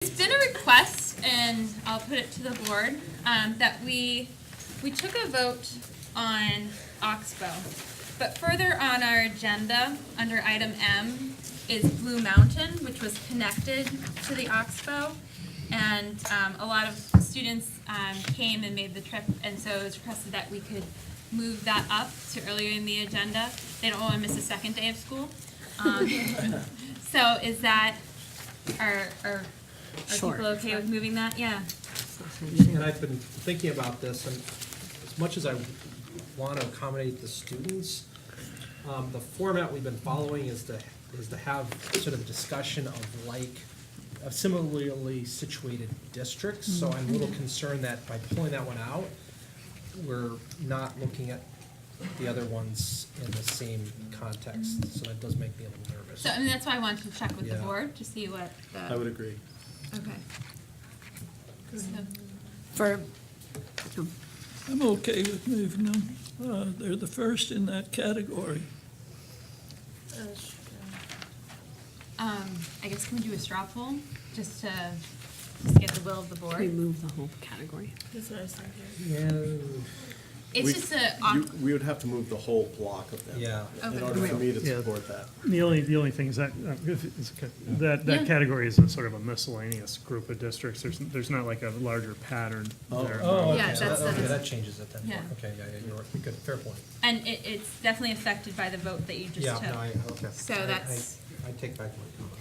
It's been a request, and I'll put it to the board, that we took a vote on Oxbow. But further on our agenda, under item M, is Blue Mountain, which was connected to the Oxbow. And a lot of students came and made the trip, and so it was requested that we could move that up to earlier in the agenda. They don't want to miss a second day of school. So is that, are Sure. people okay with moving that? Yeah. And I've been thinking about this, and as much as I want to accommodate the students, the format we've been following is to have sort of discussion of similarly situated districts. So I'm a little concerned that by pulling that one out, we're not looking at the other ones in the same context. So that does make me a little nervous. So, I mean, that's why I wanted to check with the Yeah. board to see what the. I would agree. Okay. So, For, I'm okay with moving them. They're the first in that category. I guess can we do a straw poll, just to get the will of the board? remove the whole category. Yeah. It's We- just a, We would have to move the whole block of them. Yeah. In Okay. order for me to Yeah. support that. The only thing is that, if it's okay, that Yeah. category is a sort of a miscellaneous group of districts. There's not like a larger pattern Oh. there. Oh, Yeah, okay, so that's- that, okay, that's- that changes it then. Yeah. Okay, yeah, you're right. Good, fair point. and it's definitely affected by the vote that you just Yeah, took. no, okay. So I- that's- I take back my comments.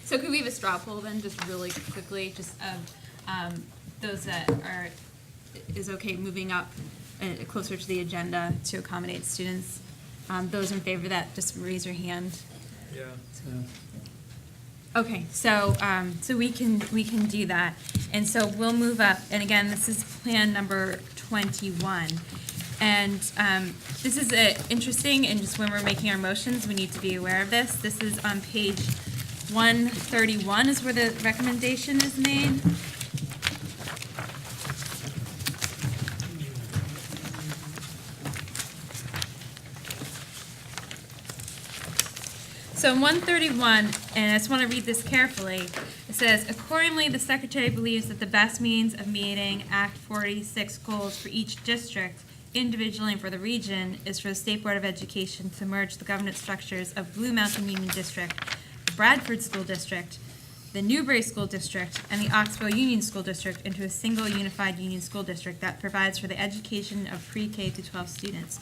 So could we have a straw poll then, just really quickly, just of those that are, is okay moving up closer to the agenda to accommodate students? Those in favor of that, just raise your hand. Yeah. Okay, so, so we can do that. And so we'll move up, and again, this is plan number 21. And this is interesting, and just when we're making our motions, we need to be aware of this. This is on page 131 is where the recommendation is made. So in 131, and I just want to read this carefully, it says, accordingly, the secretary believes that the best means of meeting Act 46 goals for each district, individually and for the region, is for the State Board of Education to merge the governance structures of Blue Mountain Union District, Bradford School District, the Newbury School District, and the Oxbow Union School District into a single unified union school district that provides for the education of pre-K to 12 students.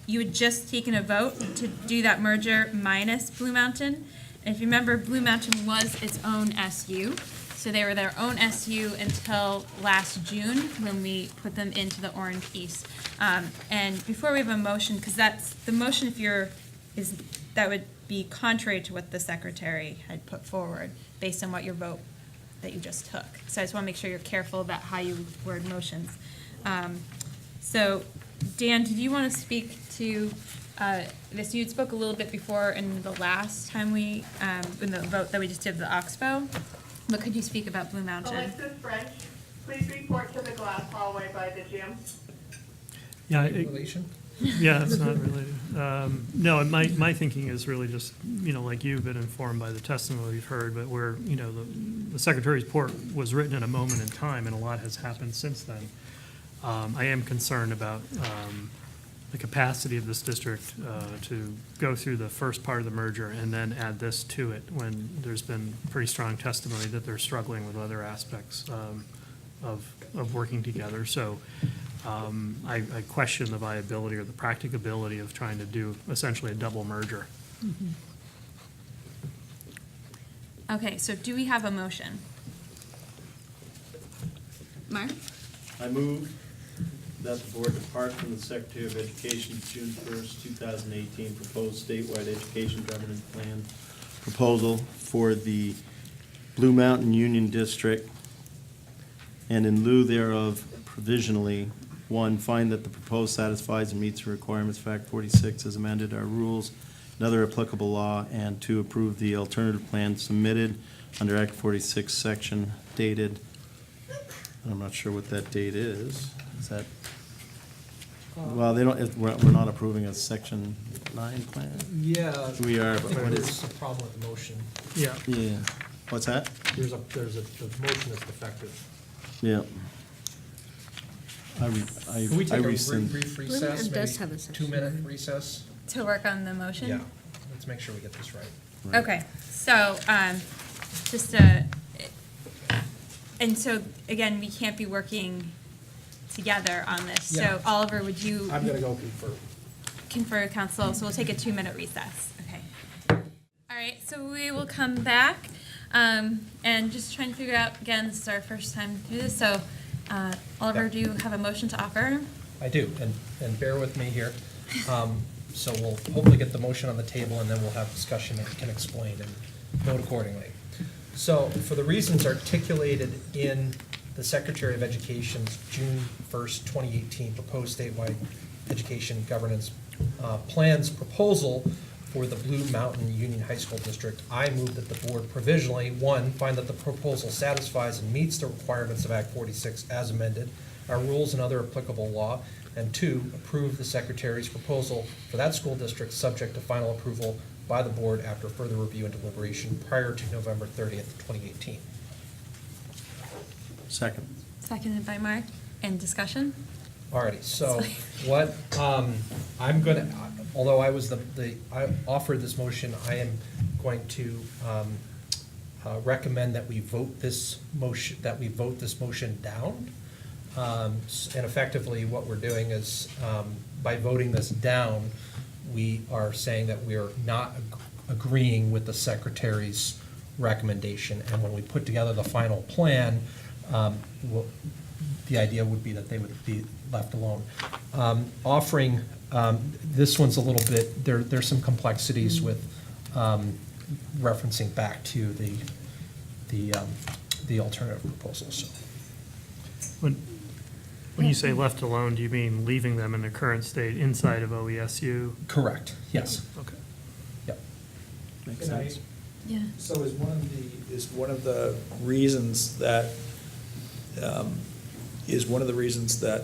You had just taken a vote to do that merger minus Blue Mountain. And if you remember, Blue Mountain was its own SU. So they were their own SU until last June when we put them into the Orange East. And before we have a motion, because that's, the motion that would be contrary to what the secretary had put forward based on what your vote that you just took. So I just want to make sure you're careful about how you word motions. So Dan, did you want to speak to this? You spoke a little bit before in the last time we, in the vote that we just did the Oxbow, but could you speak about Blue Mountain? Alexis French, please report to the glass hallway by the gym. Yeah, Relation? yeah, it's not related. No, my thinking is really just, like you've been informed by the testimony we've heard, but where, the secretary's report was written in a moment in time, and a lot has happened since then. I am concerned about the capacity of this district to go through the first part of the merger and then add this to it when there's been pretty strong testimony that they're struggling with other aspects of working together. So I question the viability or the practicability of trying to do essentially a double merger. Okay, so do we have a motion? Mark? I move that the board depart from the Secretary of Education's June 1st, 2018 proposed statewide education governance plan proposal for the Blue Mountain Union District, and in lieu thereof provisionally, 1, find that the proposed satisfies and meets the requirements of Act 46 as amended, our rules, and other applicable law, and 2, approve the alternative plan submitted under Act 46 section dated, I'm not sure what that date is. Is that, well, they don't, we're not approving a section 9 plan? Yeah. We are, I but think what there's is? a problem with the motion. Yeah. Yeah. What's that? the motion is defective. Yeah. Can we take a rescind. brief It recess, does have a maybe section. 2-minute recess? To work on the motion? Yeah, let's make sure we get this right. Okay, so, and so, again, we can't be working together on this. Yeah. So Oliver, would you I'm gonna go confirm. confer with council? So we'll take a 2-minute recess, okay? All right, so we will come back, and just trying to figure out, again, this is our first time through this, so, Oliver, Yeah. do you have a motion to offer? I do, and bear with me here. So we'll hopefully get the motion on the table, and then we'll have discussion and can explain and vote accordingly. So for the reasons articulated in the Secretary of Education's June 1st, 2018 proposed statewide education governance plans proposal for the Blue Mountain Union High School District, I move that the board provisionally, 1, find that the proposal satisfies and meets the requirements of Act 46 as amended, our rules and other applicable law, and 2, approve the secretary's proposal for that school district subject to final approval by the board after further review and deliberation prior to November 30th, 2018. Second. Seconded by Mark. And discussion? Alrighty, so what, I'm gonna, although I was I offered this motion, I am going to recommend that we vote this motion down. And effectively, what we're doing is, by voting this down, we are saying that we are not agreeing with the secretary's recommendation. And when we put together the final plan, the idea would be that they would be left alone. Offering, this one's a little bit, there's some complexities with referencing back to the alternative proposal, so. When you say left alone, do you mean leaving them in their current state inside of OESU? Correct, yes, Okay. yep. Makes Can I- sense. Yeah. So is one of the reasons that,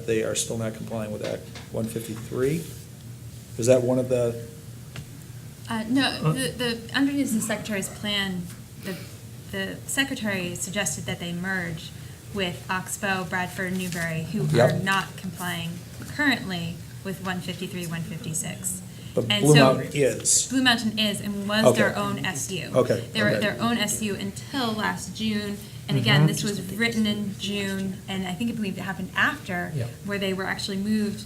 they are still not complying with Act 153? Is that one of the, No, underneath the secretary's plan, the secretary suggested that they merge with Oxbow, Bradford, and Newbury, who are Yep. not complying currently with 153, 156. but And Blue so- Mountain is? Blue Mountain is and was their Okay. own SU. Okay, They were okay. their own SU until last June. And again, this was written in June, and I believe it happened after, Yeah. where they were actually moved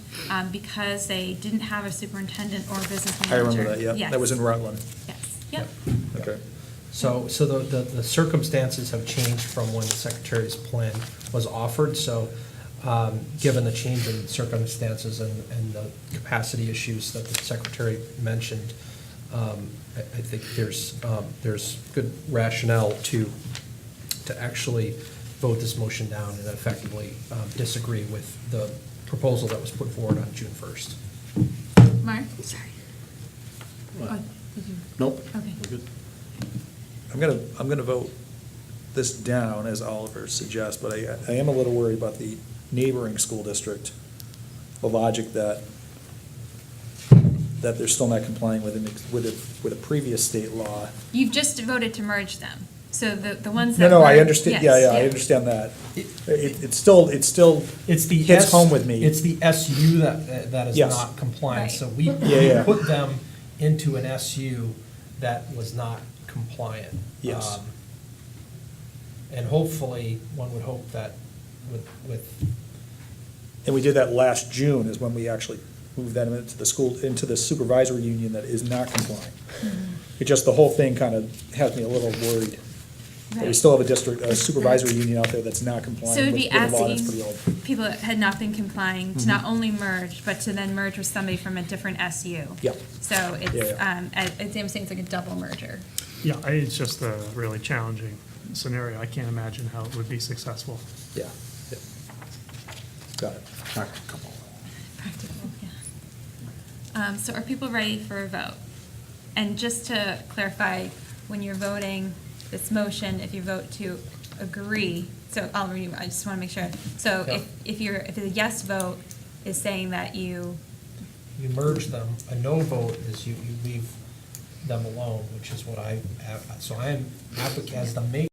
because they didn't have a superintendent or business I manager. remember that, yeah. Yes. That was in Rutland. Yes, yep. Okay. So the circumstances have changed from when the secretary's plan was offered, so given the change in circumstances and the capacity issues that the secretary mentioned, I think there's good rationale to actually vote this motion down and effectively disagree with the proposal that was put forward on June 1st. Mark? Sorry. What? Oh, did you- Nope. Okay. We're good. I'm gonna vote this down, as Oliver suggests, but I am a little worried about the neighboring school district, the logic that they're still not complying with a previous state law. You've just voted to merge them. So the ones No, that no, I were- understand, yes, I understand that. It's still It's the hits S- home with me. It's the SU that is Yes. not compliant. Right. So we Yeah. put them into an SU that was not compliant. Yes. And hopefully, one would hope that with, And we did that last June, is when we actually moved them into the supervisory union that is not complying. It just, the whole thing kind of has me a little worried. That we Right. still have a supervisory union out there that's not So complying it'd with be a law that's pretty old. asking people that had not been complying to Mm-hmm. not only merge, but to then merge with somebody from a different SU. Yep. So it's, Yeah, as I'm saying, it's like a double merger. Yeah, it's just a really challenging scenario. I can't imagine how it would be successful. Yeah, yeah. Got it. Practical, yeah. So are people ready for a vote? And just to clarify, when you're voting this motion, if you vote to agree, so Oliver, I just want to make sure. So Yeah. if the yes vote is saying that you merge them, a no vote is you leave them alone, which is what I have. So I am, as the maker